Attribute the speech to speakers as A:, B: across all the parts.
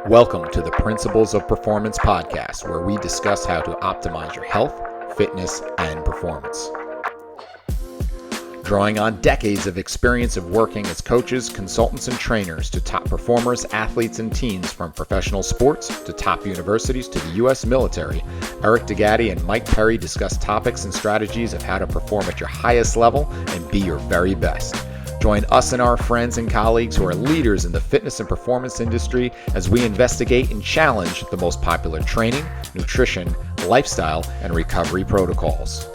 A: Welcome to the Principles of Performance podcast, where we discuss how to optimize your health, fitness, and performance. Drawing on decades of experience of working as coaches, consultants, and trainers to top performers, athletes, and teams from professional sports to top universities to the U.S. military, Eric DeGatti and Mike Perry discuss topics and strategies of how to perform at your highest level and be your very best. Join us and our friends and colleagues who are leaders in the fitness and performance industry as we investigate and challenge the most popular training, nutrition, lifestyle, and recovery protocols.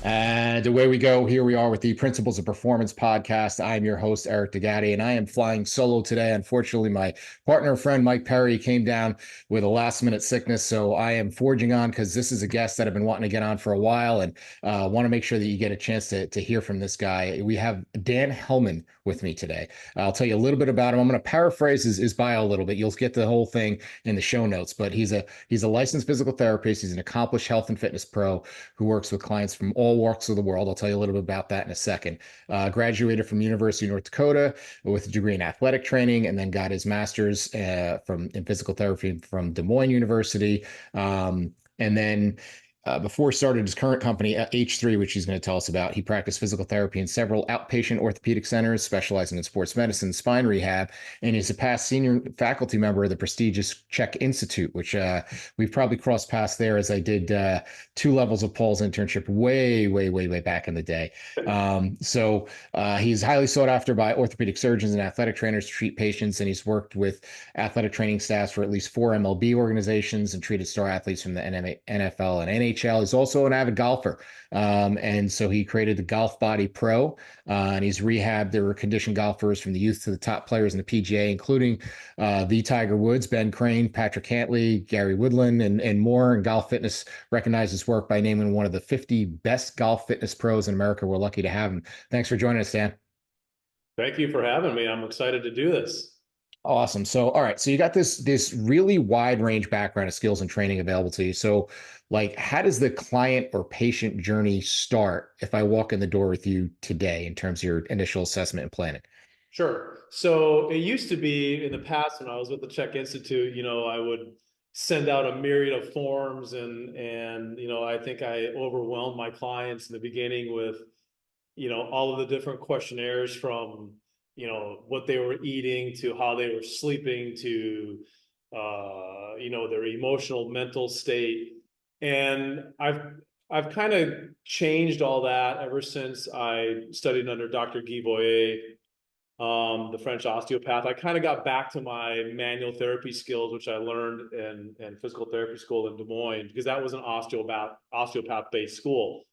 A: And away we go. Here we are with the Principles of Performance podcast. I'm your host, Eric DeGatti, and I am flying solo today. Unfortunately, my partner and friend, Mike Perry, came down with a last-minute sickness, so I am forging on because this is a guest that I've been wanting to get on for a while and want to make sure that you get a chance to hear from this guy. We have Dan Hellman with me today. I'll tell you a little bit about him. I'm going to paraphrase his bio a little bit. You'll get the whole thing in the show notes, but he's a licensed physical therapist. He's an accomplished health and fitness pro who works with clients from all walks of the world. I'll tell you a little bit about that in a second. Graduated from University of North Dakota with a degree in athletic training, and then got his master's in physical therapy from Des Moines University. And then before he started his current company, H3, which he's going to tell us about, he practiced physical therapy in several outpatient orthopedic centers, specializing in sports medicine, spine rehab, and he's a past senior faculty member of the prestigious C.H.E.K Institute, which we've probably crossed paths there, as I did 2 levels of Paul's internship way back in the day. So he's highly sought after by orthopedic surgeons and athletic trainers to treat patients, and he's worked with athletic training staffs for at least 4 MLB organizations and treated star athletes from the NFL and NHL. He's also an avid golfer. And so he created the Golf Body Pro, and he's rehabbed their conditioned golfers from the youth to the top players in the PGA, including the Tiger Woods, Ben Crane, Patrick Cantlay, Gary Woodland, and more. And Golf Fitness recognized his work by naming one of the 50 best golf fitness pros in America. We're lucky to have him. Thanks for joining us, Dan.
B: Thank you for having me. I'm excited to do this.
A: Awesome. So, all right. So you got this really wide range background of skills and training available to you. So, like, how does the client or patient journey start if I walk in the door with you today in terms of your initial assessment and planning?
B: Sure. So it used to be in the past when I was with the C.H.E.K Institute, I would send out a myriad of forms and I think I overwhelmed my clients in the beginning with, all of the different questionnaires from, what they were eating to how they were sleeping to, their emotional mental state. And I've kind of changed all that ever since I studied under Dr. Guy VOYER, the French osteopath. I kind of got back to my manual therapy skills, which I learned in physical therapy school in Des Moines, because that was an osteopath-based school.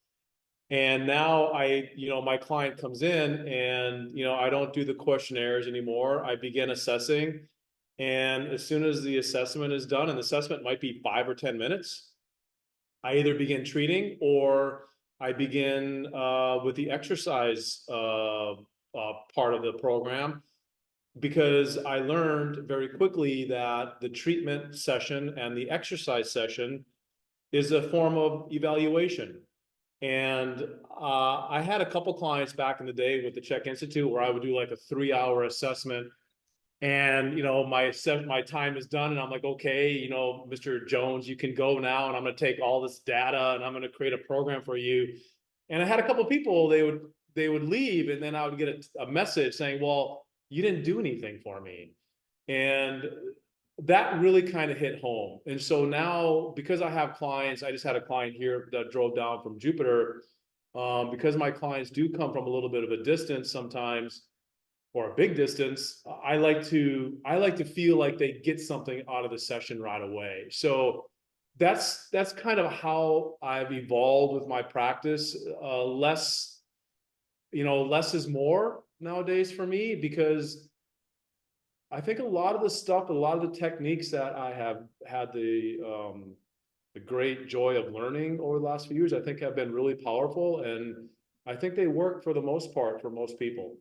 B: And now my client comes in and, I don't do the questionnaires anymore. I begin assessing. And as soon as the assessment is done, and the assessment might be 5 or 10 minutes, I either begin treating or I begin with the exercise part of the program, because I learned very quickly that the treatment session and the exercise session is a form of evaluation. And I had a couple clients back in the day with the C.H.E.K Institute where I would do like a 3-hour assessment. And, my time is done and I'm like, okay, Mr. Jones, you can go now, and I'm going to take all this data and I'm going to create a program for you. And I had a couple of people, they would leave, and then I would get a message saying, well, you didn't do anything for me. And that really kind of hit home. And so now, because I have clients, I just had a client here that drove down from Jupiter, because my clients do come from a little bit of a distance sometimes, or a big distance. I like to feel like they get something out of the session right away. So that's kind of how I've evolved with my practice. Less is more nowadays for me, because I think a lot of the techniques that I have had the great joy of learning over the last few years, I think have been really powerful. And I think they work for the most part for most people.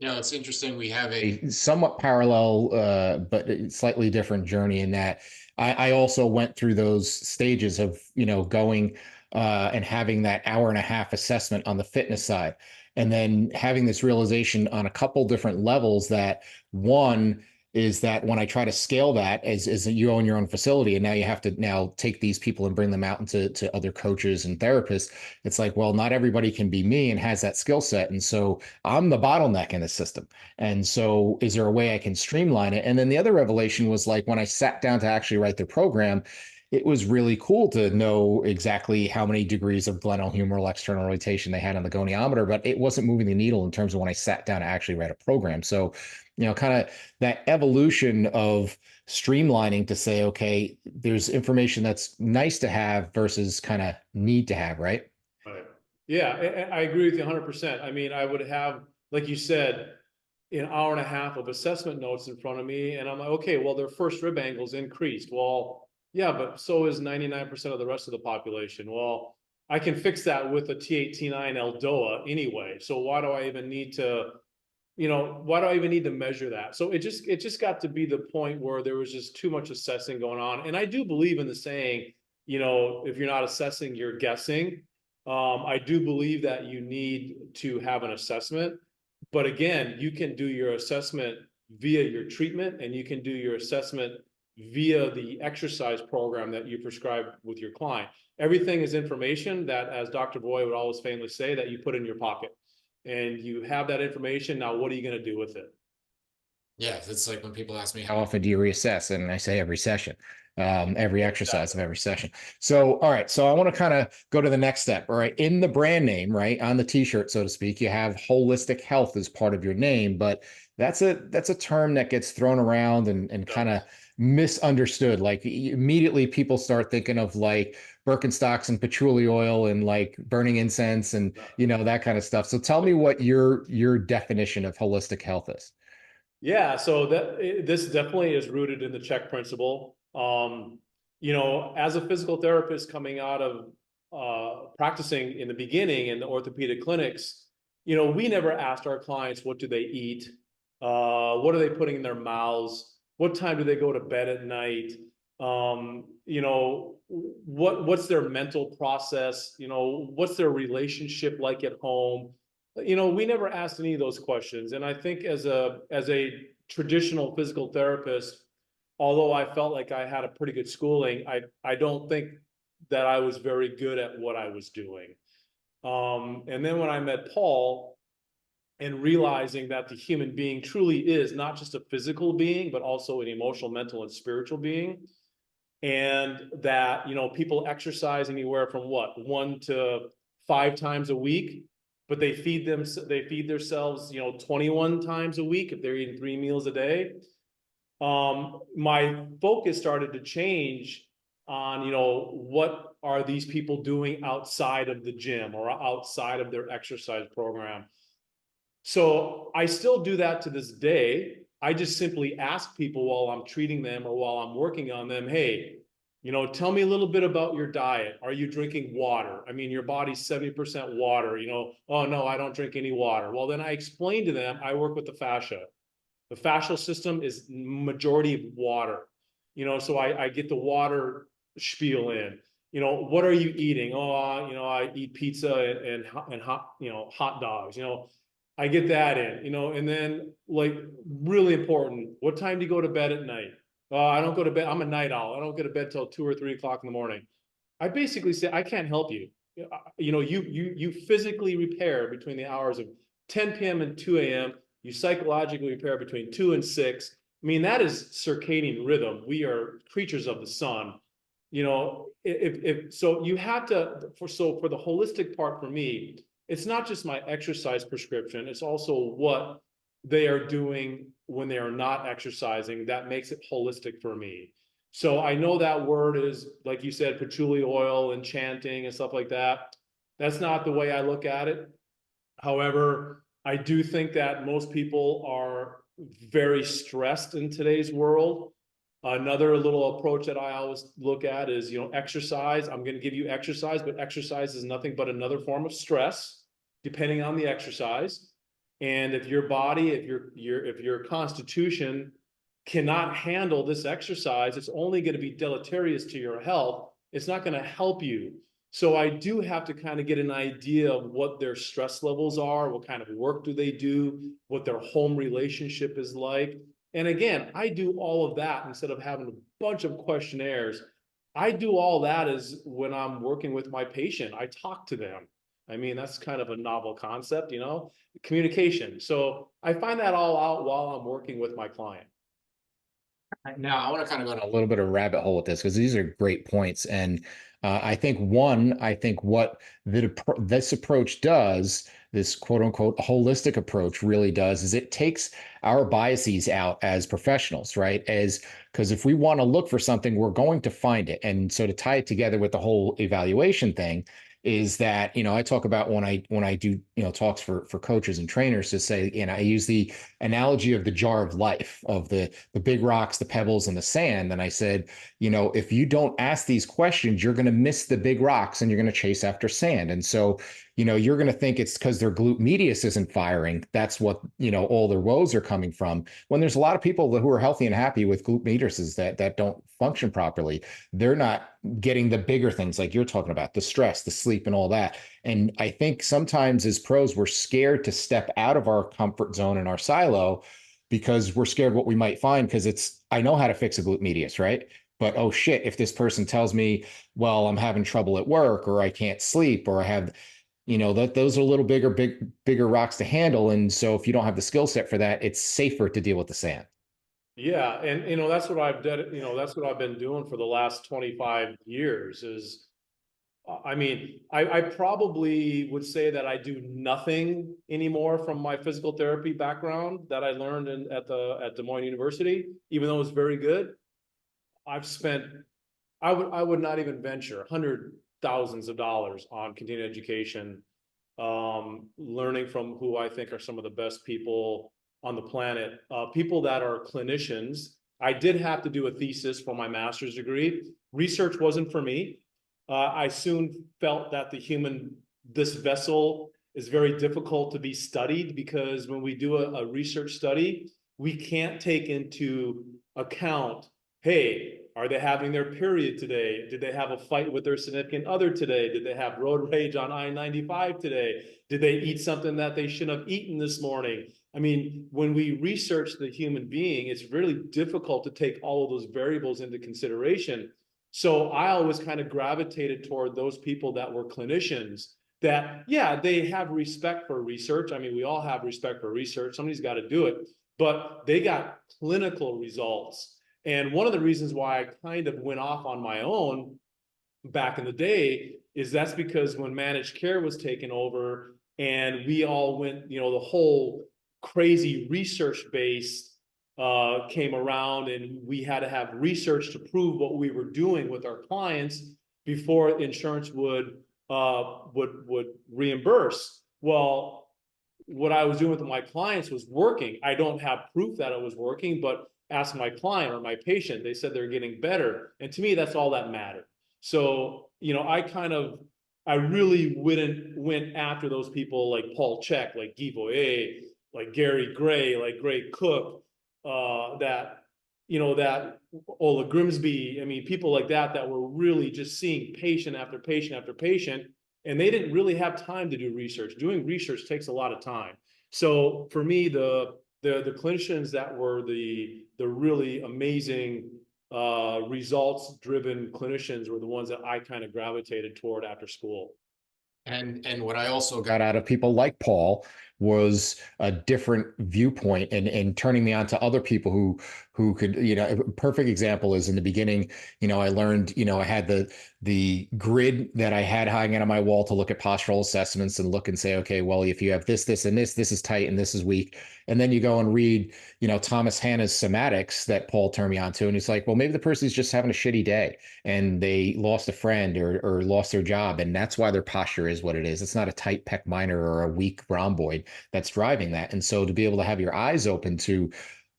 A: It's interesting. We have a somewhat parallel, but slightly different journey in that I also went through those stages of, going and having that hour and a half assessment on the fitness side. And then having this realization on a couple different levels that one is that when I try to scale that as you own your own facility and now you have to now take these people and bring them out into other coaches and therapists, it's like, well, not everybody can be me and has that skill set. And so I'm the bottleneck in the system. And so is there a way I can streamline it? And then the other revelation was like when I sat down to actually write the program, it was really cool to know exactly how many degrees of glenohumeral external rotation they had on the goniometer, but it wasn't moving the needle in terms of when I sat down to actually write a program. So, kind of that evolution of streamlining to say, okay, there's information that's nice to have versus kind of need to have, right?
B: Right. Yeah, I agree with you 100%. I mean, I would have, like you said, an hour and a half of assessment notes in front of me, and I'm like, okay, well, their first rib angle's increased. Well, yeah, but so is 99% of the rest of the population. Well, I can fix that with a T8, T9 ELDOA anyway. So why do I even need to, why do I even need to measure that? So it just got to be the point where there was just too much assessing going on. And I do believe in the saying, if you're not assessing, you're guessing. I do believe that you need to have an assessment, but again, you can do your assessment via your treatment, and you can do your assessment via the exercise program that you prescribe with your client. Everything is information that, as Dr. Voy would always famously say, that you put in your pocket, and you have that information. Now, what are you going to do with it?
A: Yeah, it's like when people ask me how often do you reassess, and I say every session, every exercise of every session. So, all right, so I want to kind of go to the next step. All right, in the brand name, right on the T-shirt, so to speak, you have holistic health as part of your name, but that's a term that gets thrown around and kind of misunderstood. Like immediately, people start thinking of like Birkenstocks and patchouli oil and like burning incense and that kind of stuff. So, tell me what your definition of holistic health is.
B: Yeah, so this definitely is rooted in the C.H.E.K principle. As a physical therapist coming out of practicing in the beginning in the orthopedic clinics, we never asked our clients what do they eat, what are they putting in their mouths, what time do they go to bed at night, what's their mental process, what's their relationship like at home. We never asked any of those questions. And I think as a traditional physical therapist, although I felt like I had a pretty good schooling, I don't think that I was very good at what I was doing. And then when I met Paul and realizing that the human being truly is not just a physical being, but also an emotional, mental, and spiritual being, and that people exercise anywhere from 1 to 5 times a week, but they feed themselves 21 times a week if they're eating 3 meals a day. My focus started to change on what are these people doing outside of the gym or outside of their exercise program. So I still do that to this day. I just simply ask people while I'm treating them or while I'm working on them, hey, tell me a little bit about your diet. Are you drinking water? I mean, your body's 70% water, oh no, I don't drink any water. Well, then I explain to them, I work with the fascia. The fascial system is majority of water, so I get the water spiel in. What are you eating? Oh, I eat pizza and hot dogs, I get that in, and then like really important, what time do you go to bed at night? I don't go to bed. I'm a night owl. I don't go to bed till 2 or 3 o'clock in the morning. I basically say I can't help you. You physically repair between the hours of 10 p.m. and 2 a.m. You psychologically repair between 2 and 6. I mean, that is circadian rhythm. We are creatures of the sun. If so, you have to for the holistic part for me, it's not just my exercise prescription. It's also what they are doing when they are not exercising that makes it holistic for me. So I know that word is, like you said, patchouli oil and chanting and stuff like that. That's not the way I look at it. However, I do think that most people are very stressed in today's world. Another little approach that I always look at is, exercise. I'm going to give you exercise, but exercise is nothing but another form of stress, depending on the exercise. And if your body, if your constitution cannot handle this exercise, it's only going to be deleterious to your health. It's not going to help you. So I do have to kind of get an idea of what their stress levels are, what kind of work do they do, what their home relationship is like. And again, I do all of that instead of having a bunch of questionnaires. I do all that is when I'm working with my patient, I talk to them. I mean, that's kind of a novel concept, communication. So I find that all out while I'm working with my client.
A: Now, I want to kind of go in a little bit of a rabbit hole with this because these are great points. And I think what this approach does, this quote unquote holistic approach really does, is it takes our biases out as professionals, right? Because if we want to look for something, we're going to find it. And so to tie it together with the whole evaluation thing, is that I talk about when I do talks for coaches and trainers to say, I use the analogy of the jar of life, of the big rocks, the pebbles, and the sand. And I said, if you don't ask these questions, you're going to miss the big rocks and you're going to chase after sand. And so you're going to think it's because their glute medius isn't firing. That's what all their woes are coming from, when there's a lot of people who are healthy and happy with glute mediuses that don't function properly. They're not getting the bigger things like you're talking about, the stress, the sleep, and all that. And I think sometimes as pros, we're scared to step out of our comfort zone and our silo because we're scared what we might find, because I know how to fix a glute medius, right? But oh shit, if this person tells me, well, I'm having trouble at work, or I can't sleep, or I have, that those are a little bigger rocks to handle. And so if you don't have the skill set for that, it's safer to deal with the sand.
B: Yeah, and that's what I've done, that's what I've been doing for the last 25 years is I mean, I probably would say that I do nothing anymore from my physical therapy background that I learned at Des Moines University, even though it's very good. I've spent I would not even venture hundred thousands of dollars on continuing education, learning from who I think are some of the best people on the planet, people that are clinicians. I did have to do a thesis for my master's degree. Research wasn't for me. I soon felt that this vessel is very difficult to be studied, because when we do a research study, we can't take into account, hey, are they having their period today? Did they have a fight with their significant other today? Did they have road rage on I-95 today? Did they eat something that they shouldn't have eaten this morning? I mean, when we research the human being, it's really difficult to take all of those variables into consideration. So I always kind of gravitated toward those people that were clinicians that, yeah, they have respect for research. I mean, we all have respect for research. Somebody's got to do it, but they got clinical results. And one of the reasons why I kind of went off on my own back in the day is that's because when managed care was taken over and we all went, the whole crazy research based came around, and we had to have research to prove what we were doing with our clients before insurance would reimburse. Well, what I was doing with my clients was working. I don't have proof that it was working, but ask my client or my patient, they said they're getting better. And to me, that's all that mattered. So, I really went after those people like Paul Chek, like Guy VOYER, like Gary Gray, like Gray Cook, that Ola Grimsby. I mean, people like that were really just seeing patient after patient after patient, and they didn't really have time to do research. Doing research takes a lot of time. So for me, the clinicians that were the really amazing results driven clinicians were the ones that I kind of gravitated toward after school.
A: And what I also got out of people like Paul was a different viewpoint, and turning me on to other people who could, a perfect example is in the beginning, I learned, I had the grid that I had hanging on my wall to look at postural assessments and look and say, okay, well, if you have this, and this is tight and this is weak. And then you go and read, Thomas Hanna's somatics that Paul turned me on to. And he's like, well, maybe the person's just having a shitty day and they lost a friend or lost their job. And that's why their posture is what it is. It's not a tight pec minor or a weak rhomboid that's driving that. And so to be able to have your eyes open to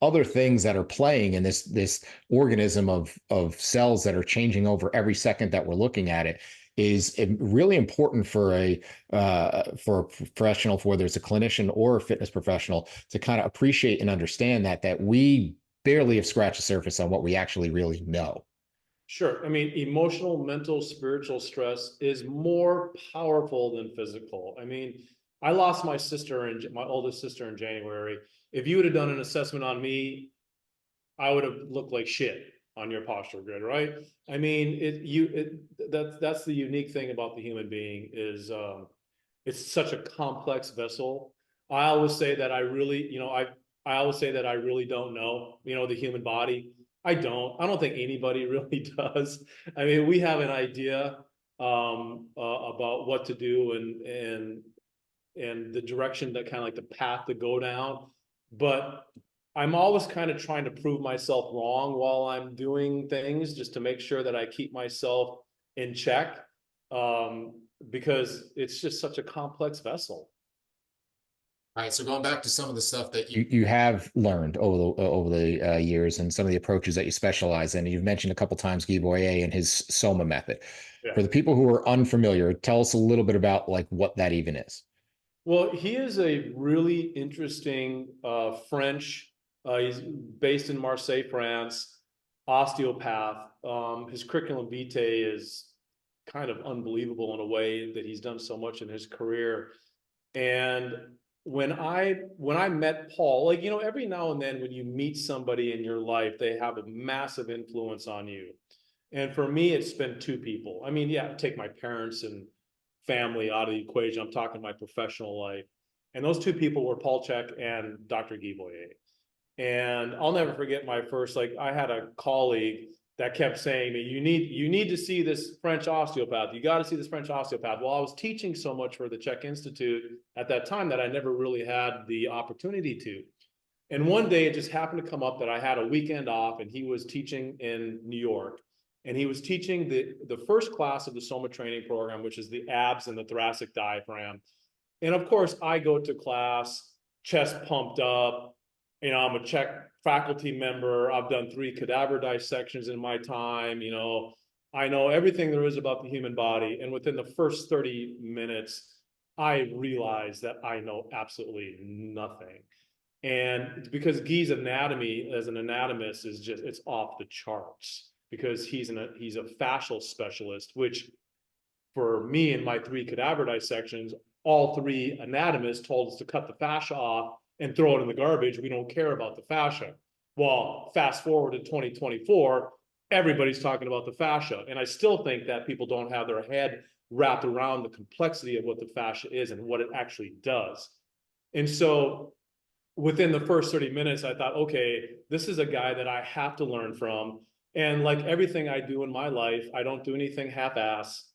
A: other things that are playing in this organism of cells that are changing over every second that we're looking at it is really important for a professional, whether it's a clinician or a fitness professional, to kind of appreciate and understand that we barely have scratched the surface on what we actually really know.
B: Sure. I mean, emotional, mental, spiritual stress is more powerful than physical. I mean, I lost my sister and my oldest sister in January. If you would have done an assessment on me, I would have looked like shit on your posture grid, right? I mean, that's the unique thing about the human being is it's such a complex vessel. I always say that I really, I always say that I really don't know, the human body. I don't think anybody really does. I mean, we have an idea about what to do and the direction that kind of like the path to go down. But I'm always kind of trying to prove myself wrong while I'm doing things just to make sure that I keep myself in check. Because it's just such a complex vessel.
A: All right, so going back to some of the stuff that you have learned over the years and some of the approaches that you specialize in, you've mentioned a couple times Guy VOYER and his Soma method.
B: Yeah.
A: For the people who are unfamiliar, tell us a little bit about like what that even is.
B: Well, he is a really interesting French. He's based in Marseille, France. Osteopath. His curriculum vitae is kind of unbelievable in a way that he's done so much in his career. And when I met Paul, like, every now and then when you meet somebody in your life, they have a massive influence on you. And for me, it's been two people. I mean, yeah, take my parents and family out of the equation. I'm talking my professional life. And those two people were Paul C.H.E.K and Dr. Guy VOYER. And I'll never forget my first, like, I had a colleague that kept saying to me, you need to see this French osteopath. You got to see this French osteopath. Well, I was teaching so much for the C.H.E.K Institute at that time that I never really had the opportunity to. And one day it just happened to come up that I had a weekend off and he was teaching in New York. And he was teaching the first class of the Soma training program, which is the abs and the thoracic diaphragm. And of course, I go to class, chest pumped up. I'm a C.H.E.K faculty member. I've done 3 cadaver dissections in my time. I know everything there is about the human body. And within the first 30 minutes, I realized that I know absolutely nothing. And because Guy's anatomy as an anatomist is just, it's off the charts because he's a fascial specialist, which for me and my 3 cadaver dissections, all 3 anatomists told us to cut the fascia off and throw it in the garbage. We don't care about the fascia. Well, fast forward to 2024, everybody's talking about the fascia. And I still think that people don't have their head wrapped around the complexity of what the fascia is and what it actually does. And so within the first 30 minutes, I thought, okay, this is a guy that I have to learn from. And like everything I do in my life, I don't do anything half-ass.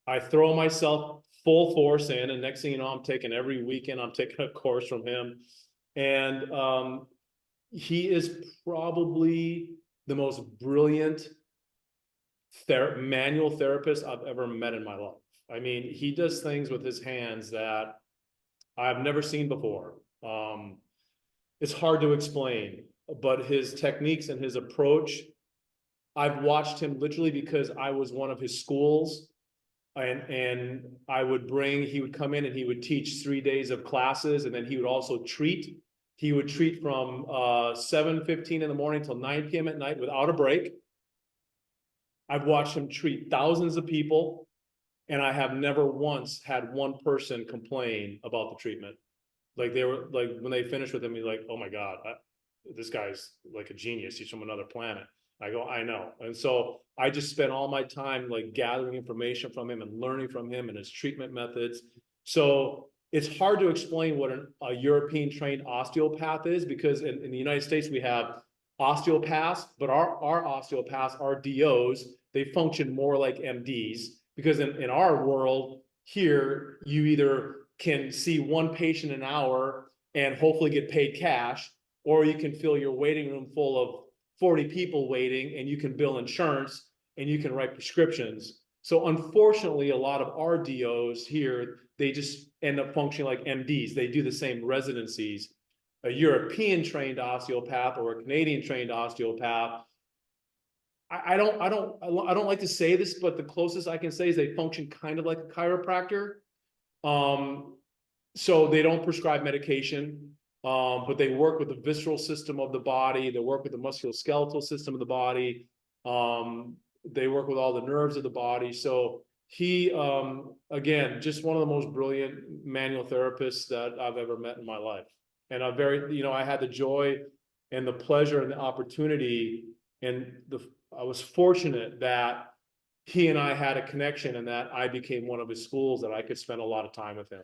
B: I throw myself full force in, and next thing you know, I'm taking every weekend, I'm taking a course from him. And he is probably the most brilliant manual therapist I've ever met in my life. I mean, he does things with his hands that I've never seen before. It's hard to explain, but his techniques and his approach, I've watched him literally because I was one of his schools. And he would come in and he would teach 3 days of classes, and then he would also treat. He would treat from 7:15 in the morning till 9 p.m. at night without a break. I've watched him treat thousands of people, and I have never once had one person complain about the treatment. Like they were like, when they finished with him, he's like, oh my God, this guy's like a genius. He's from another planet. I go, I know. And so I just spent all my time like gathering information from him and learning from him and his treatment methods. So it's hard to explain what a European trained osteopath is, because in the United States, we have osteopaths, but our osteopaths, our DOs, they function more like MDs, because in our world here, you either can see one patient an hour and hopefully get paid cash, or you can fill your waiting room full of 40 people waiting and you can bill insurance and you can write prescriptions. So unfortunately, a lot of our DOs here, they just end up functioning like MDs. They do the same residencies. a European trained osteopath or a Canadian trained osteopath, I don't like to say this, but the closest I can say is they function kind of like a chiropractor. So they don't prescribe medication, but they work with the visceral system of the body. They work with the musculoskeletal system of the body. They work with all the nerves of the body. So he, again, just one of the most brilliant manual therapists that I've ever met in my life. And I had the joy and the pleasure and the opportunity, and I was fortunate that he and I had a connection, and that I became one of his schools, that I could spend a lot of time with him.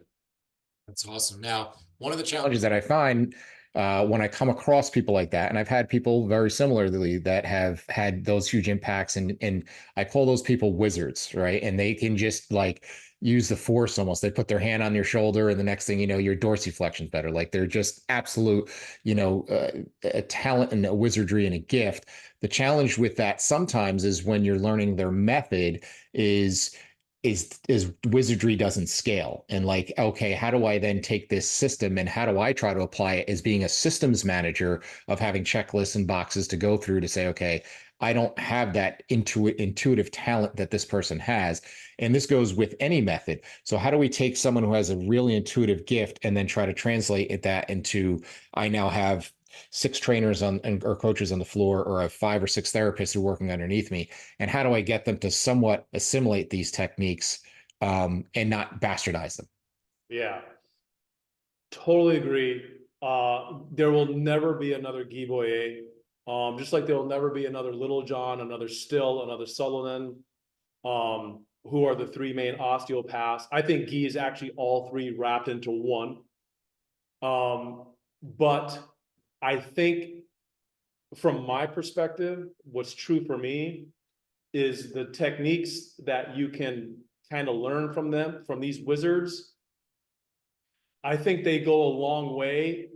A: That's awesome. Now, one of the challenges that I find when I come across people like that, and I've had people very similarly that have had those huge impacts, and I call those people wizards, right? And they can just like use the force almost. They put their hand on your shoulder, and the next thing you know, your dorsiflexion's better. Like they're just absolute, a talent and a wizardry and a gift. The challenge with that sometimes is when you're learning their method is wizardry doesn't scale, and like, okay, how do I then take this system and how do I try to apply it as being a systems manager of having checklists and boxes to go through to say, okay, I don't have that intuitive talent that this person has. And this goes with any method. So how do we take someone who has a really intuitive gift and then try to translate that into, I now have six trainers or coaches on the floor, or I have five or six therapists who are working underneath me, and how do I get them to somewhat assimilate these techniques and not bastardize them?
B: Yeah, totally agree. There will never be another Guy VOYER. Just like there will never be another Little John, another Still, another Sullivan, who are the three main osteopaths. I think Guy is actually all three wrapped into one. But I think from my perspective, what's true for me is the techniques that you can kind of learn from them, from these wizards. I think they go a long way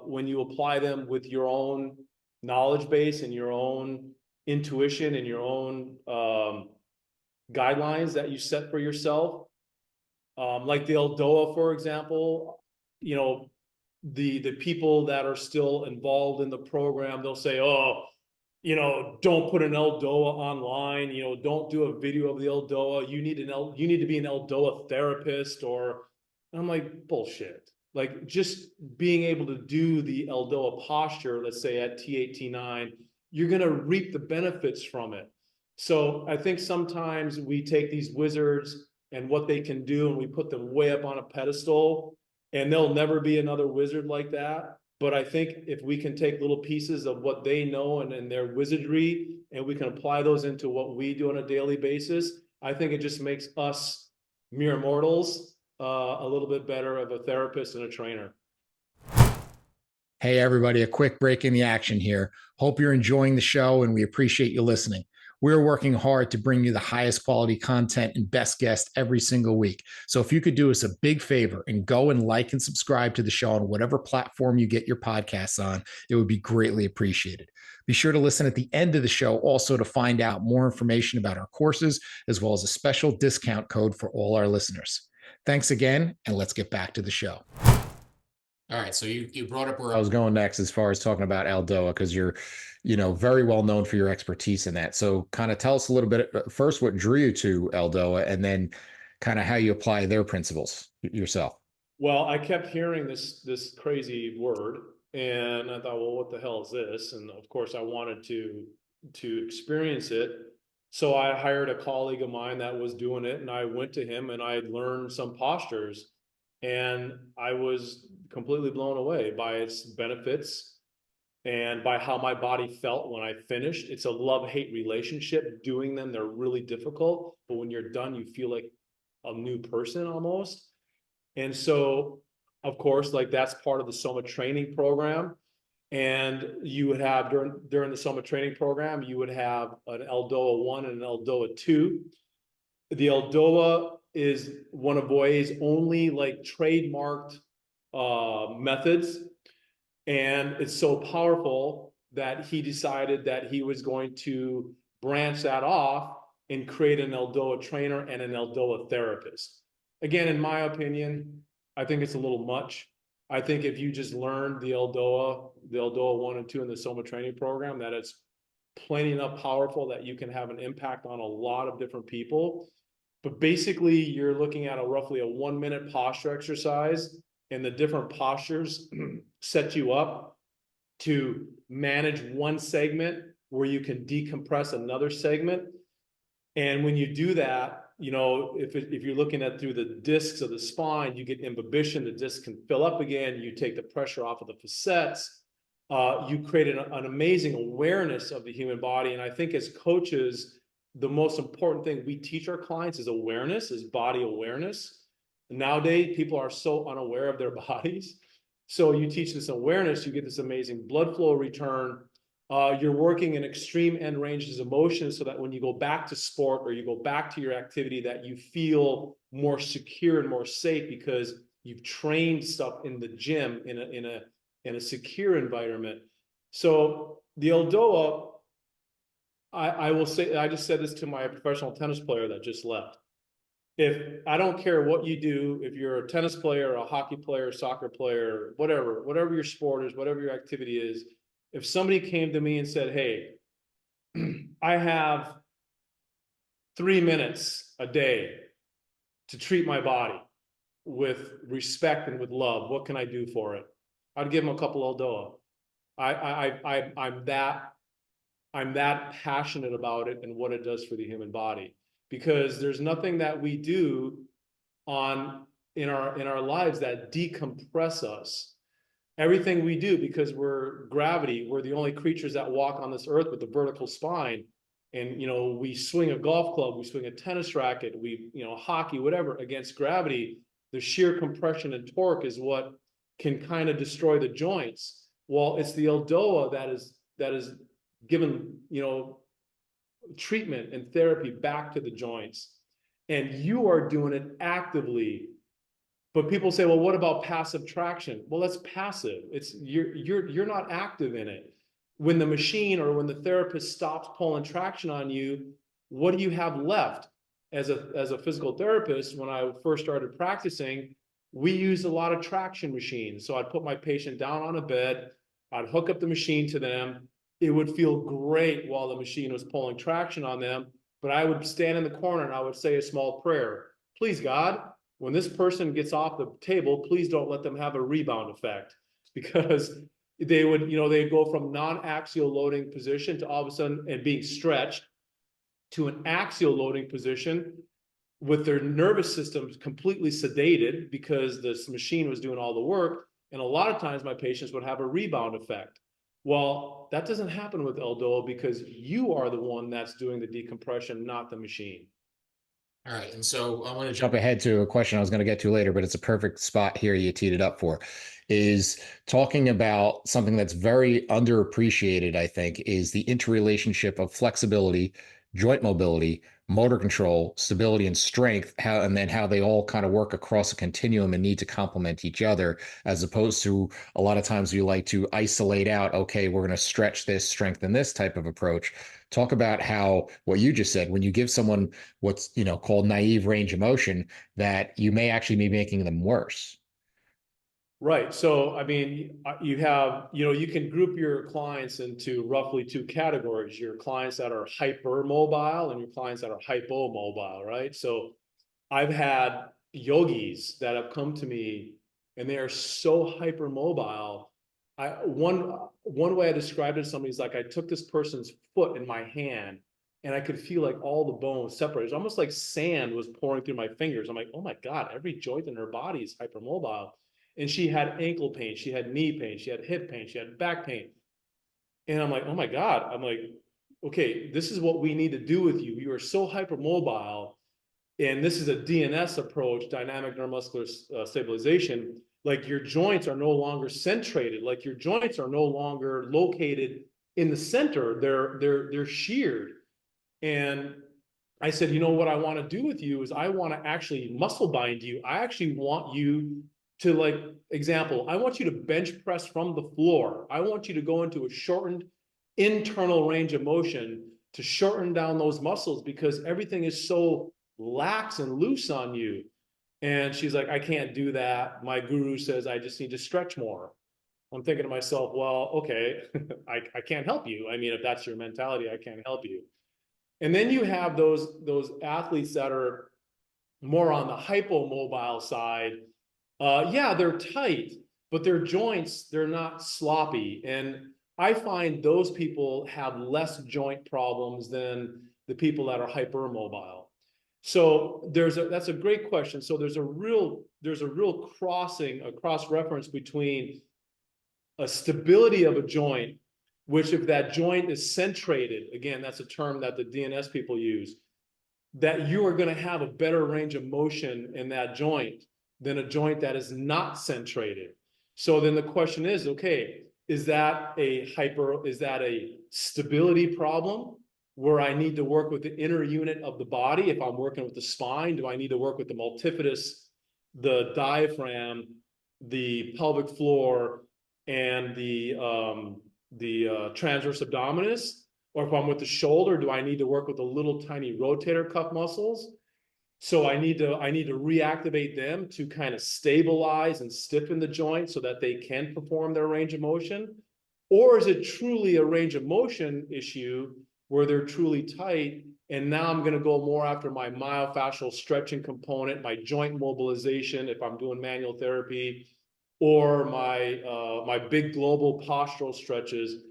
B: when you apply them with your own knowledge base and your own intuition and your own guidelines that you set for yourself. Like the ELDOA, for example, the people that are still involved in the program, they'll say, oh, don't put an ELDOA online, don't do a video of the ELDOA. You need to be an ELDOA therapist, or I'm like, bullshit. Like, just being able to do the ELDOA posture, let's say at T8, T9, you're going to reap the benefits from it. So I think sometimes we take these wizards and what they can do, and we put them way up on a pedestal, and there'll never be another wizard like that. But I think if we can take little pieces of what they know and their wizardry, and we can apply those into what we do on a daily basis, I think it just makes us mere mortals a little bit better of a therapist and a trainer.
A: Hey, everybody, a quick break in the action here. Hope you're enjoying the show, and we appreciate you listening. We're working hard to bring you the highest quality content and best guests every single week. So if you could do us a big favor and go and like and subscribe to the show on whatever platform you get your podcasts on, it would be greatly appreciated. Be sure to listen at the end of the show also to find out more information about our courses, as well as a special discount code for all our listeners. Thanks again, and let's get back to the show. All right, so you brought up where I was going next as far as talking about ELDOA, because you're, very well known for your expertise in that. So kind of tell us a little bit first what drew you to ELDOA, and then kind of how you apply their principles yourself.
B: Well, I kept hearing this crazy word, and I thought, well, what the hell is this? And of course, I wanted to experience it. So I hired a colleague of mine that was doing it, and I went to him and I learned some postures, and I was completely blown away by its benefits and by how my body felt when I finished. It's a love-hate relationship doing them. They're really difficult, but when you're done, you feel like a new person almost. And so, of course, like that's part of the Soma training program. And you would have during the Soma training program, you would have an ELDOA 1 and an ELDOA 2. The ELDOA is one of VOYER's only like trademarked methods. And it's so powerful that he decided that he was going to branch that off and create an ELDOA trainer and an ELDOA therapist. Again, in my opinion, I think it's a little much. I think if you just learn the ELDOA 1 and 2 in the Soma training program, that it's plenty enough powerful that you can have an impact on a lot of different people. But basically, you're looking at roughly a 1-minute posture exercise, and the different postures set you up to manage one segment where you can decompress another segment. And when you do that, if you're looking at through the discs of the spine, you get imbibition, the disc can fill up again, you take the pressure off of the facets, you create an amazing awareness of the human body. And I think as coaches, the most important thing we teach our clients is awareness, is body awareness. Nowadays, people are so unaware of their bodies. So you teach this awareness, you get this amazing blood flow return. You're working in extreme end ranges of motion so that when you go back to sport or you go back to your activity, that you feel more secure and more safe because you've trained stuff in the gym in a secure environment. So the ELDOA, I will say, I just said this to my professional tennis player that just left. If I don't care what you do, if you're a tennis player, a hockey player, soccer player, whatever your sport is, whatever your activity is, if somebody came to me and said, hey, I have 3 minutes a day to treat my body with respect and with love, what can I do for it? I'd give them a couple ELDOA. I'm that passionate about it and what it does for the human body, because there's nothing that we do in our lives that decompress us. Everything we do, because we're the only creatures that walk on this earth with a vertical spine. And, we swing a golf club, we swing a tennis racket, hockey, whatever, against gravity. The sheer compression and torque is what can kind of destroy the joints. Well, it's the ELDOA that is given, treatment and therapy back to the joints. And you are doing it actively. But people say, well, what about passive traction? Well, that's passive. It's you're not active in it. When the machine or when the therapist stops pulling traction on you, what do you have left? As a physical therapist, when I first started practicing, we used a lot of traction machines. So I'd put my patient down on a bed, I'd hook up the machine to them. It would feel great while the machine was pulling traction on them, but I would stand in the corner and I would say a small prayer. Please, God, when this person gets off the table, please don't let them have a rebound effect, because they would, they'd go from non-axial loading position to all of a sudden and being stretched to an axial loading position with their nervous system completely sedated because this machine was doing all the work. And a lot of times my patients would have a rebound effect. Well, that doesn't happen with ELDOA because you are the one that's doing the decompression, not the machine.
A: All right. And so I want to jump ahead to a question I was going to get to later, but it's a perfect spot here you teed it up for, is talking about something that's very underappreciated, I think, is the interrelationship of flexibility, joint mobility, motor control, stability, and strength, and then how they all kind of work across a continuum and need to complement each other, as opposed to a lot of times we like to isolate out, okay, we're going to stretch this, strengthen this type of approach. Talk about how what you just said, when you give someone what's called naive range of motion, that you may actually be making them worse.
B: Right. So, I mean, you have, you can group your clients into roughly 2 categories: your clients that are hypermobile and your clients that are hypomobile, right? So I've had yogis that have come to me and they are so hypermobile. One way I described it to somebody is like, I took this person's foot in my hand and I could feel like all the bones separated. It's almost like sand was pouring through my fingers. I'm like, oh my God, every joint in her body is hypermobile. And she had ankle pain, she had knee pain, she had hip pain, she had back pain. And I'm like, oh my God. I'm like, okay, this is what we need to do with you. You are so hypermobile. And this is a DNS approach, dynamic neuromuscular stabilization. Like your joints are no longer centrated. Like your joints are no longer located in the center. They're sheared. And I said, what I want to do with you is I want to actually muscle bind you. I actually want you to, like, example, I want you to bench press from the floor. I want you to go into a shortened internal range of motion to shorten down those muscles, because everything is so lax and loose on you. And she's like, I can't do that. My guru says I just need to stretch more. I'm thinking to myself, well, okay, I can't help you. I mean, if that's your mentality, I can't help you. And then you have those athletes that are more on the hypomobile side. Yeah, they're tight, but their joints, they're not sloppy. And I find those people have less joint problems than the people that are hypermobile. So that's a great question. So there's a real crossing, a cross reference between a stability of a joint, which if that joint is centrated, again, that's a term that the DNS people use, that you are going to have a better range of motion in that joint than a joint that is not centrated. So then the question is, okay, is that a stability problem where I need to work with the inner unit of the body? If I'm working with the spine, do I need to work with the multifidus, the diaphragm, the pelvic floor, and the transverse abdominis? Or if I'm with the shoulder, do I need to work with the little tiny rotator cuff muscles? So I need to reactivate them to kind of stabilize and stiffen the joint so that they can perform their range of motion? Or is it truly a range of motion issue where they're truly tight? And now I'm going to go more after my myofascial stretching component, my joint mobilization, if I'm doing manual therapy, or my big global postural stretches.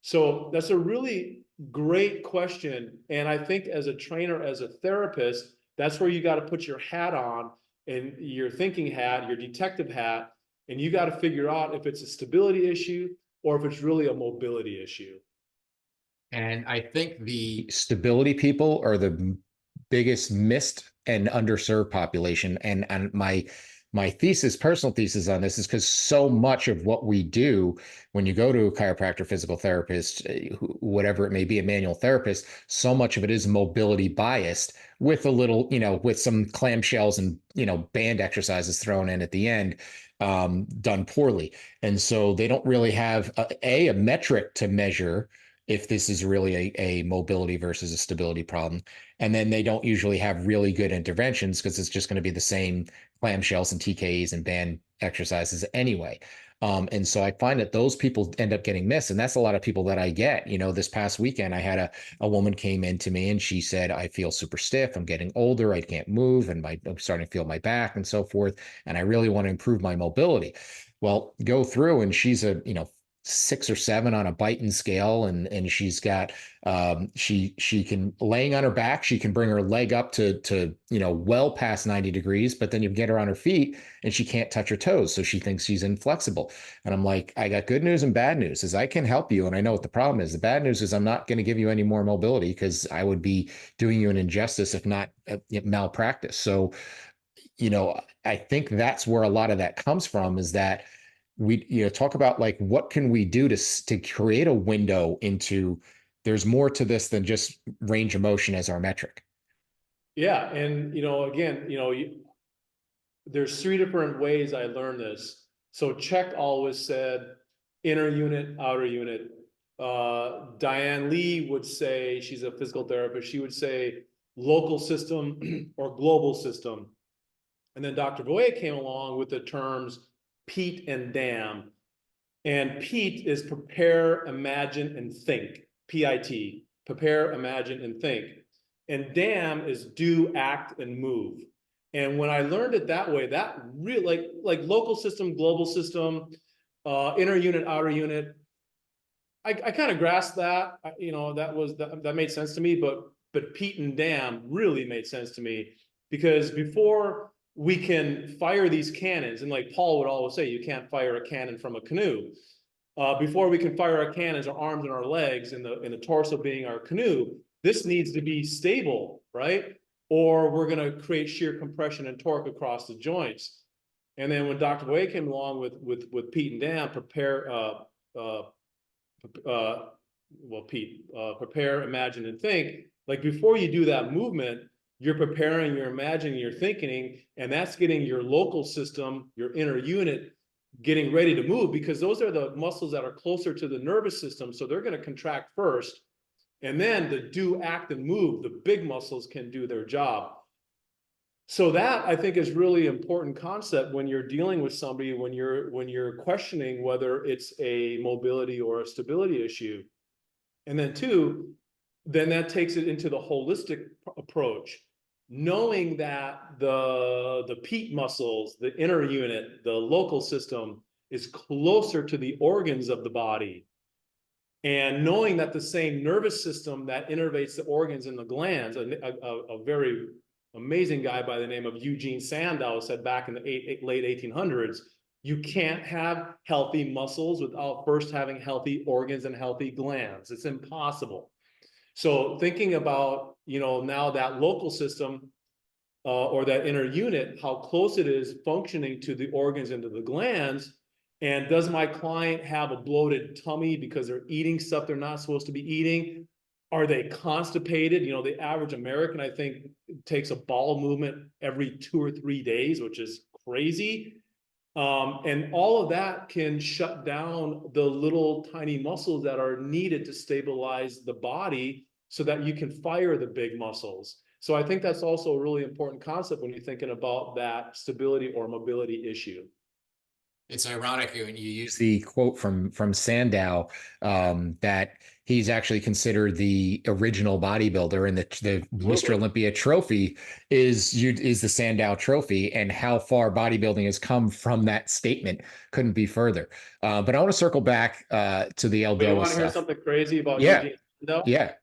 B: So that's a really great question. And I think as a trainer, as a therapist, that's where you got to put your hat on, and your thinking hat, your detective hat, and you got to figure out if it's a stability issue or if it's really a mobility issue.
A: And I think the stability people are the biggest missed and underserved population. And my thesis, personal thesis on this is because so much of what we do when you go to a chiropractor, physical therapist, whatever it may be, a manual therapist, so much of it is mobility biased with a little, with some clamshells and, band exercises thrown in at the end, done poorly. And so they don't really have a metric to measure if this is really a mobility versus a stability problem. And then they don't usually have really good interventions because it's just going to be the same clamshells and TKEs and band exercises anyway. And so I find that those people end up getting missed. And that's a lot of people that I get. This past weekend, I had a woman came in to me and she said, I feel super stiff. I'm getting older. I can't move. And I'm starting to feel my back and so forth. And I really want to improve my mobility. Well, go through and she's a, 6 or 7 on a Beighton scale, and she's got she can, laying on her back, she can bring her leg up to well past 90 degrees, but then you get her on her feet and she can't touch her toes, so she thinks she's inflexible. And I'm like, I got good news and bad news. Is I can help you, and I know what the problem is. The bad news is I'm not going to give you any more mobility because I would be doing you an injustice, if not malpractice. So I think that's where a lot of that comes from, is that we talk about like what can we do to create a window into, there's more to this than just range of motion as our metric.
B: Yeah, and again, there's 3 different ways I learned this. So C.H.E.K always said inner unit, outer unit. Diane Lee would say, she's a physical therapist, she would say local system or global system. And then Dr. VOYER came along with the terms PEAT and DAM. And PEAT is prepare, imagine, and think. PIT, prepare, imagine, and think. And DAM is do, act, and move. And when I learned it that way, that really like local system, global system, inner unit, outer unit, I kind of grasped that. That made sense to me. But PEAT and DAM really made sense to me, because before we can fire these cannons, and like Paul would always say, you can't fire a cannon from a canoe. Before we can fire our cannons, our arms and our legs, and the torso being our canoe, this needs to be stable, right? Or we're going to create shear compression and torque across the joints. And then when Dr. VOYER came along with PEAT and DAM, prepare, prepare, imagine, and think. Like before you do that movement, you're preparing, you're imagining, you're thinking, and that's getting your local system, your inner unit, getting ready to move, because those are the muscles that are closer to the nervous system. So they're going to contract first. And then the do, act, and move, the big muscles can do their job. So that I think is really important concept when you're dealing with somebody, when you're questioning whether it's a mobility or a stability issue. And then two, then that takes it into the holistic approach, knowing that the PEEP muscles, the inner unit, the local system is closer to the organs of the body. And knowing that the same nervous system that innervates the organs and the glands, a very amazing guy by the name of Eugene Sandow said back in the late 1800s, you can't have healthy muscles without first having healthy organs and healthy glands. It's impossible. So thinking about, now that local system or that inner unit, how close it is functioning to the organs and to the glands. And does my client have a bloated tummy because they're eating stuff they're not supposed to be eating? Are they constipated? The average American, I think, takes a bowel movement every 2 or 3 days, which is crazy. And all of that can shut down the little tiny muscles that are needed to stabilize the body so that you can fire the big muscles. So I think that's also a really important concept when you're thinking about that stability or mobility issue.
A: It's ironic when you use the quote from Sandow, that he's actually considered the original bodybuilder, and the Mr. Olympia trophy is the Sandow trophy, and how far bodybuilding has come from that statement couldn't be further. But I want to circle back to the
B: But you
A: ELDOA
B: want to hear
A: stuff.
B: something crazy about
A: Yeah,
B: Eugene Sandow?
A: yeah.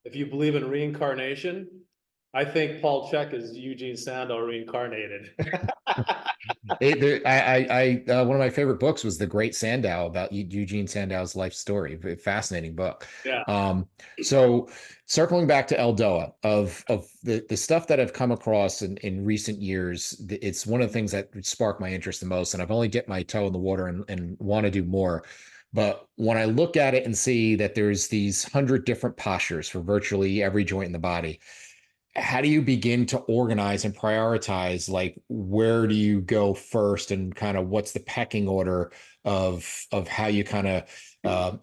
B: If you believe in reincarnation, I think Paul Chek is Eugene Sandow reincarnated.
A: One of my favorite books was The Great Sandow, about Eugene Sandow's life story. Fascinating book.
B: Yeah.
A: So circling back to ELDOA, of the stuff that I've come across in recent years, it's one of the things that sparked my interest the most, and I've only dipped my toe in the water and want to do more. But when I look at it and see that there's these 100 different postures for virtually every joint in the body, how do you begin to organize and prioritize, like, where do you go first, and kind of what's the pecking order of how you kind of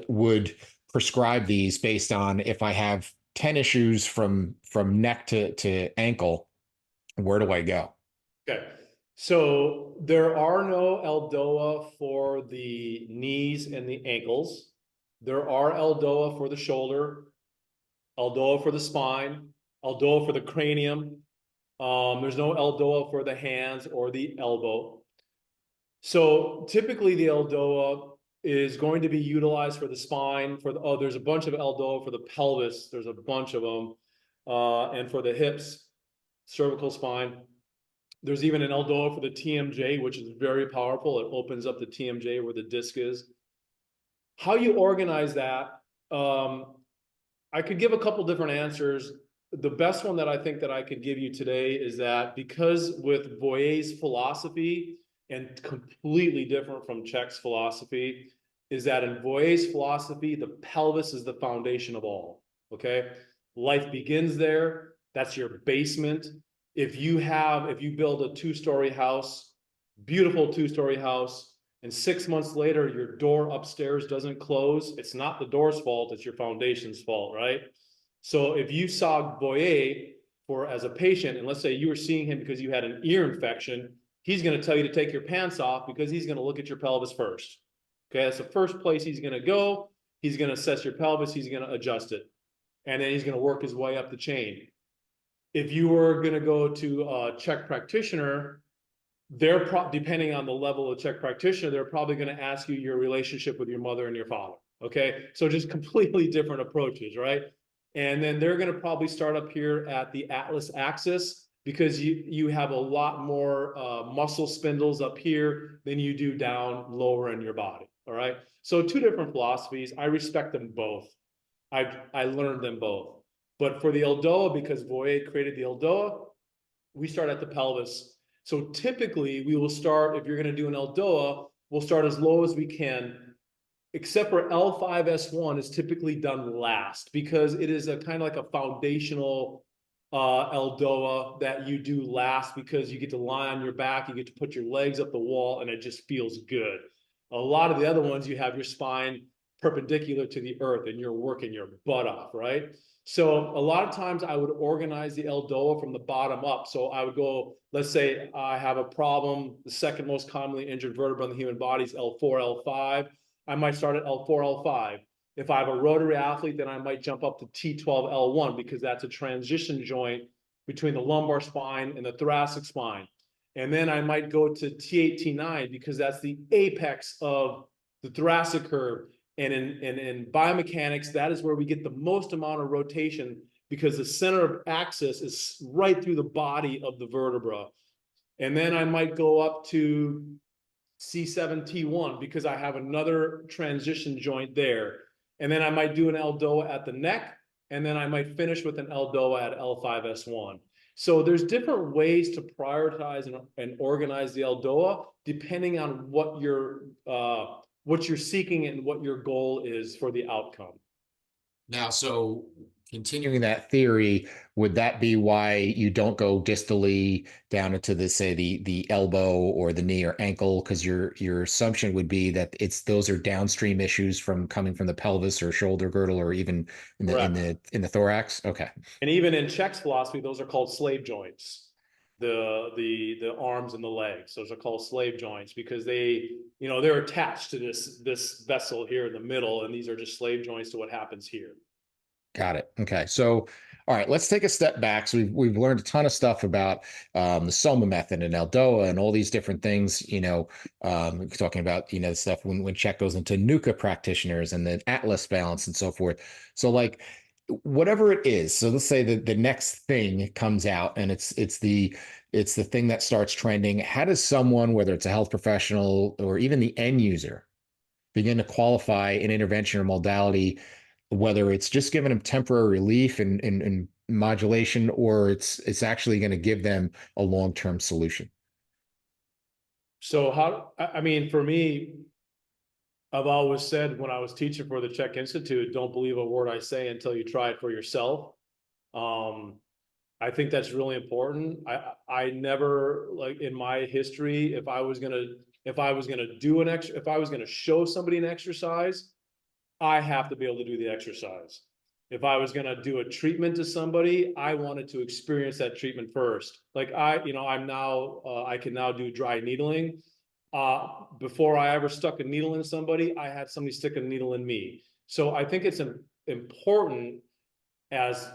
A: would prescribe these, based on, if I have 10 issues from neck to ankle, where do I go?
B: Okay. So there are no ELDOA for the knees and the ankles. There are ELDOA for the shoulder, ELDOA for the spine, ELDOA for the cranium. There's no ELDOA for the hands or the elbow. So typically the ELDOA is going to be utilized for the spine, there's a bunch of ELDOA for the pelvis. There's a bunch of them. And for the hips, cervical spine. There's even an ELDOA for the TMJ, which is very powerful. It opens up the TMJ where the disc is. How you organize that, I could give a couple different answers. The best one that I think that I could give you today is that, because with VOYER's philosophy, and completely different from C.H.E.K's philosophy, is that in VOYER's philosophy, the pelvis is the foundation of all, okay? Life begins there. That's your basement. If you build a 2-story house, beautiful 2-story house, and 6 months later, your door upstairs doesn't close, it's not the door's fault, it's your foundation's fault, right? So if you saw VOYER as a patient, and let's say you were seeing him because you had an ear infection, he's going to tell you to take your pants off, because he's going to look at your pelvis first. Okay, that's the first place he's going to go. He's going to assess your pelvis, he's going to adjust it, and then he's going to work his way up the chain. If you were going to go to a C.H.E.K practitioner, depending on the level of C.H.E.K practitioner, they're probably going to ask you your relationship with your mother and your father. Okay, so just completely different approaches, right? And then they're going to probably start up here at the atlas axis, because you have a lot more muscle spindles up here than you do down lower in your body. All right, so 2 different philosophies. I respect them both. I learned them both. But for the ELDOA, because VOYER created the ELDOA, we start at the pelvis. So typically we will start, if you're going to do an ELDOA, we'll start as low as we can, except for L5S1 is typically done last, because it is a kind of like a foundational ELDOA that you do last, because you get to lie on your back, you get to put your legs up the wall, and it just feels good. A lot of the other ones, you have your spine perpendicular to the earth and you're working your butt off, right? So a lot of times I would organize the ELDOA from the bottom up. So I would go, let's say I have a problem, the second most commonly injured vertebra in the human body is L4, L5. I might start at L4, L5. If I have a rotary athlete, then I might jump up to T12, L1, because that's a transition joint between the lumbar spine and the thoracic spine. And then I might go to T8, T9, because that's the apex of the thoracic curve. And in biomechanics, that is where we get the most amount of rotation, because the center of axis is right through the body of the vertebra. And then I might go up to C7, T1, because I have another transition joint there. And then I might do an ELDOA at the neck, and then I might finish with an ELDOA at L5S1. So there's different ways to prioritize and organize the ELDOA depending on what you're seeking and what your goal is for the outcome.
A: Now, so continuing that theory, would that be why you don't go distally down into the, say, the elbow or the knee or ankle? Because your assumption would be that those are downstream issues from coming from the pelvis or shoulder girdle, or even in the thorax. Okay.
B: And even in C.H.E.K's philosophy, those are called slave joints. The arms and the legs, those are called slave joints, because they're attached to this vessel here in the middle, and these are just slave joints to what happens here.
A: Got it. Okay. So, all right, let's take a step back. So we've learned a ton of stuff about the Soma method and ELDOA and all these different things, talking about, the stuff when C.H.E.K goes into NUCA practitioners and the Atlas balance and so forth. So like whatever it is, so let's say that the next thing comes out and it's the thing that starts trending. How does someone, whether it's a health professional or even the end user, begin to qualify an intervention or modality, whether it's just giving them temporary relief and modulation, or it's actually going to give them a long-term solution?
B: So for me, I've always said when I was teaching for the C.H.E.K Institute, don't believe a word I say until you try it for yourself. I think that's really important. I never, like in my history, if I was gonna show somebody an exercise, I have to be able to do the exercise. If I was going to do a treatment to somebody, I wanted to experience that treatment first. Like I can now do dry needling. Before I ever stuck a needle in somebody, I had somebody stick a needle in me. So I think it's important, as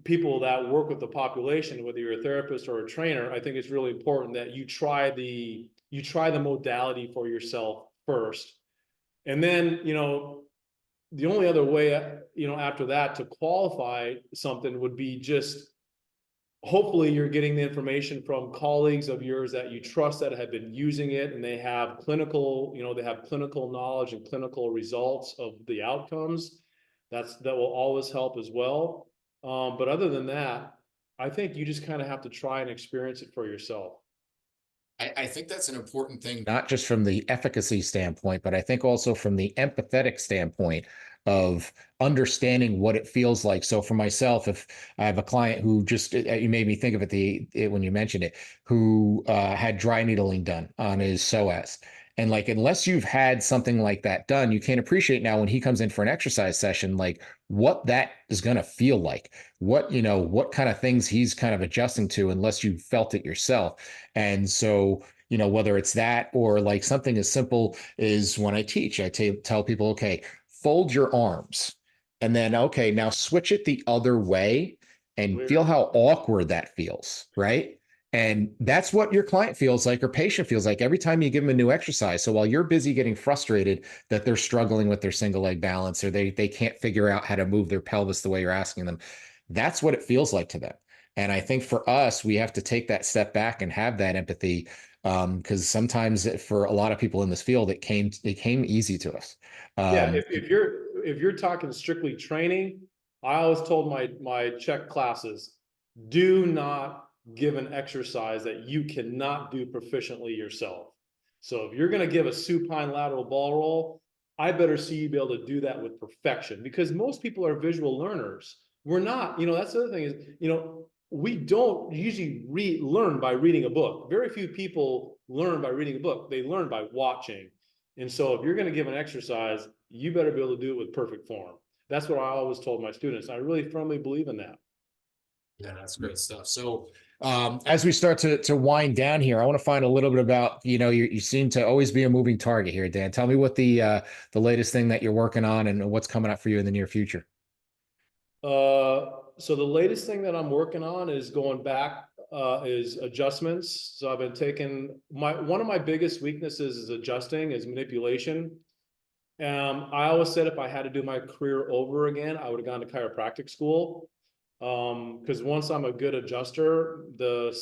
B: people that work with the population, whether you're a therapist or a trainer, I think it's really important that you try the modality for yourself first. And then, the only other way, after that, to qualify something would be just, hopefully you're getting the information from colleagues of yours that you trust that have been using it, and they have clinical knowledge and clinical results of the outcomes. That will always help as well. But other than that, I think you just kind of have to try and experience it for yourself.
A: I think that's an important thing, not just from the efficacy standpoint, but I think also from the empathetic standpoint of understanding what it feels like. So for myself, if I have a client who you made me think of it when you mentioned it, who had dry needling done on his psoas. And like, unless you've had something like that done, you can't appreciate now when he comes in for an exercise session, like what that is going to feel like, what kind of things he's kind of adjusting to, unless you felt it yourself. And so, whether it's that or like something as simple as when I teach, I tell people, okay, fold your arms and then, okay, now switch it the other way and feel how awkward that feels, right? And that's what your client feels like or patient feels like every time you give them a new exercise. So while you're busy getting frustrated that they're struggling with their single leg balance, or they can't figure out how to move their pelvis the way you're asking them, that's what it feels like to them. And I think for us, we have to take that step back and have that empathy, because sometimes for a lot of people in this field, it came easy to us.
B: If you're talking strictly training, I always told my C.H.E.K classes, do not give an exercise that you cannot do proficiently yourself. So if you're going to give a supine lateral ball roll, I better see you be able to do that with perfection, because most people are visual learners. We're not. That's the other thing is, we don't usually learn by reading a book. Very few people learn by reading a book. They learn by watching. And so if you're going to give an exercise, you better be able to do it with perfect form. That's what I always told my students. I really firmly believe in that.
A: Yeah, that's great stuff. So, as we start to wind down here, I want to find a little bit about, you seem to always be a moving target here, Dan. Tell me what the latest thing that you're working on and what's coming up for you in the near future.
B: So the latest thing that I'm working on is going back, is adjustments. So I've been taking one of my biggest weaknesses is adjusting, is manipulation. I always said if I had to do my career over again, I would have gone to chiropractic school. Because once I'm a good adjuster, the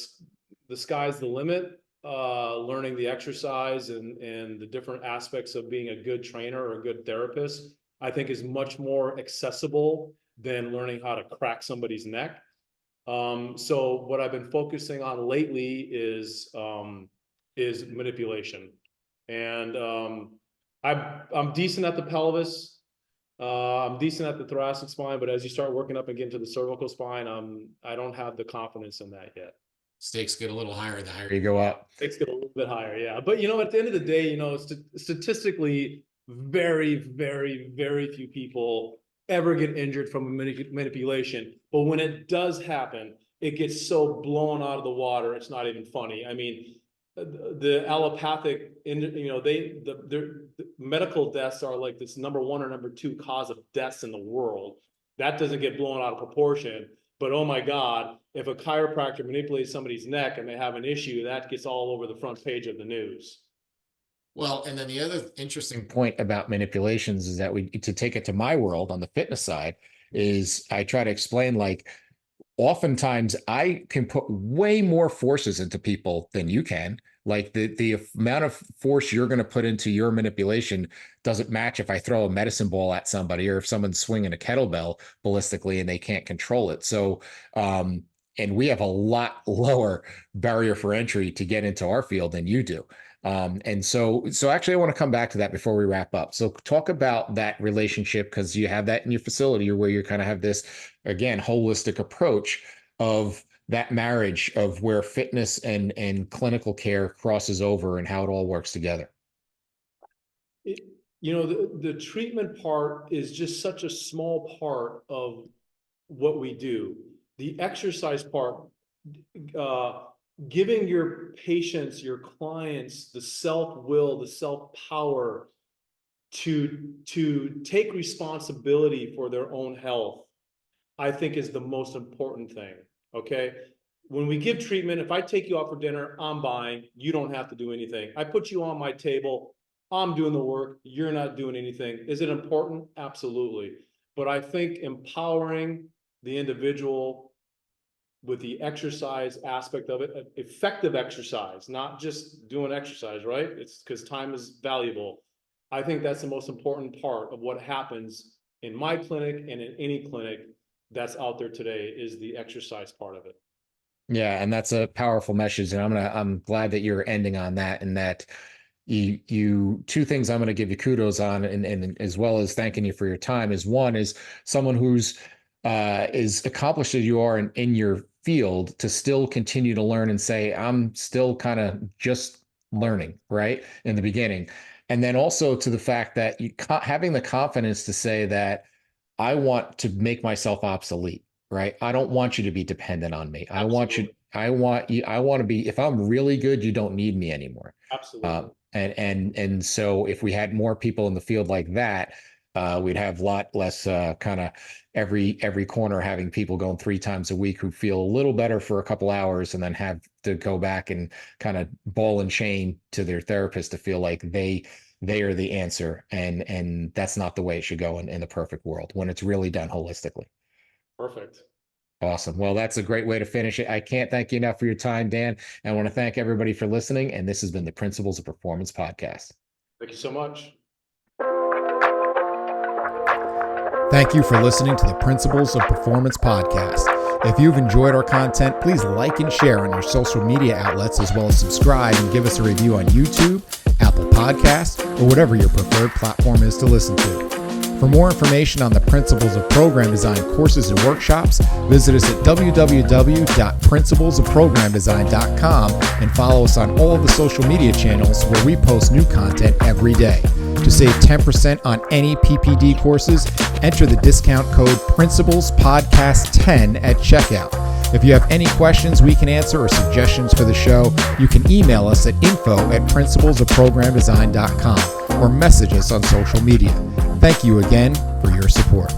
B: sky's the limit. Learning the exercise and the different aspects of being a good trainer or a good therapist, I think is much more accessible than learning how to crack somebody's neck. So what I've been focusing on lately is manipulation. And I'm decent at the pelvis. I'm decent at the thoracic spine, but as you start working up and get into the cervical spine, I don't have the confidence in that yet.
A: Stakes get a little higher the higher you go up.
B: Stakes get a little bit higher, yeah. But at the end of the day, statistically, very, very, very few people ever get injured from manipulation. But when it does happen, it gets so blown out of the water, it's not even funny. I mean, the allopathic, the medical deaths are like this number 1 or number 2 cause of deaths in the world. That doesn't get blown out of proportion. But oh my God, if a chiropractor manipulates somebody's neck and they have an issue, that gets all over the front page of the news.
A: Well, and then the other interesting point about manipulations is that to take it to my world on the fitness side, is I try to explain, like, oftentimes I can put way more forces into people than you can. Like the amount of force you're going to put into your manipulation doesn't match if I throw a medicine ball at somebody or if someone's swinging a kettlebell ballistically and they can't control it. So, and we have a lot lower barrier for entry to get into our field than you do. And so actually I want to come back to that before we wrap up. So talk about that relationship, because you have that in your facility where you kind of have this, again, holistic approach of that marriage of where fitness and clinical care crosses over and how it all works together.
B: The treatment part is just such a small part of what we do. The exercise part, giving your patients, your clients, the self-will, the self-power to take responsibility for their own health, I think is the most important thing. Okay. When we give treatment, if I take you out for dinner, I'm buying, you don't have to do anything. I put you on my table, I'm doing the work, you're not doing anything. Is it important? Absolutely. But I think empowering the individual with the exercise aspect of it, effective exercise, not just doing exercise, right? It's because time is valuable. I think that's the most important part of what happens in my clinic and in any clinic that's out there today, is the exercise part of it.
A: Yeah, and that's a powerful message, and I'm glad that you're ending on that, and that you two things I'm going to give you kudos on, and as well as thanking you for your time, is one is someone who's as accomplished as you are in your field to still continue to learn and say, I'm still kind of just learning, right, in the beginning. And then also to the fact that you having the confidence to say that I want to make myself obsolete, right? I don't want you to be dependent on me.
B: Absolutely.
A: I want to be, if I'm really good, you don't need me anymore.
B: Absolutely.
A: And so if we had more people in the field like that, we'd have a lot less kind of every corner having people going 3 times a week who feel a little better for a couple hours and then have to go back and kind of ball and chain to their therapist to feel like they are the answer. And that's not the way it should go in the perfect world when it's really done holistically.
B: Perfect.
A: Awesome. Well, that's a great way to finish it. I can't thank you enough for your time, Dan. I want to thank everybody for listening. And this has been the Principles of Performance podcast.
B: Thank you so much.
C: Thank you for listening to the Principles of Performance podcast. If you've enjoyed our content, please like and share on your social media outlets, as well as subscribe and give us a review on YouTube, Apple Podcasts, or whatever your preferred platform is to listen to. For more information on the Principles of Program Design courses and workshops, visit us at www.principlesofprogramdesign.com and follow us on all of the social media channels where we post new content every day. To save 10% on any PPD courses, enter the discount code PRINCIPLESPODCAST10 at checkout. If you have any questions we can answer or suggestions for the show, you can email us at info@principlesofprogramdesign.com or message us on social media. Thank you again for your support.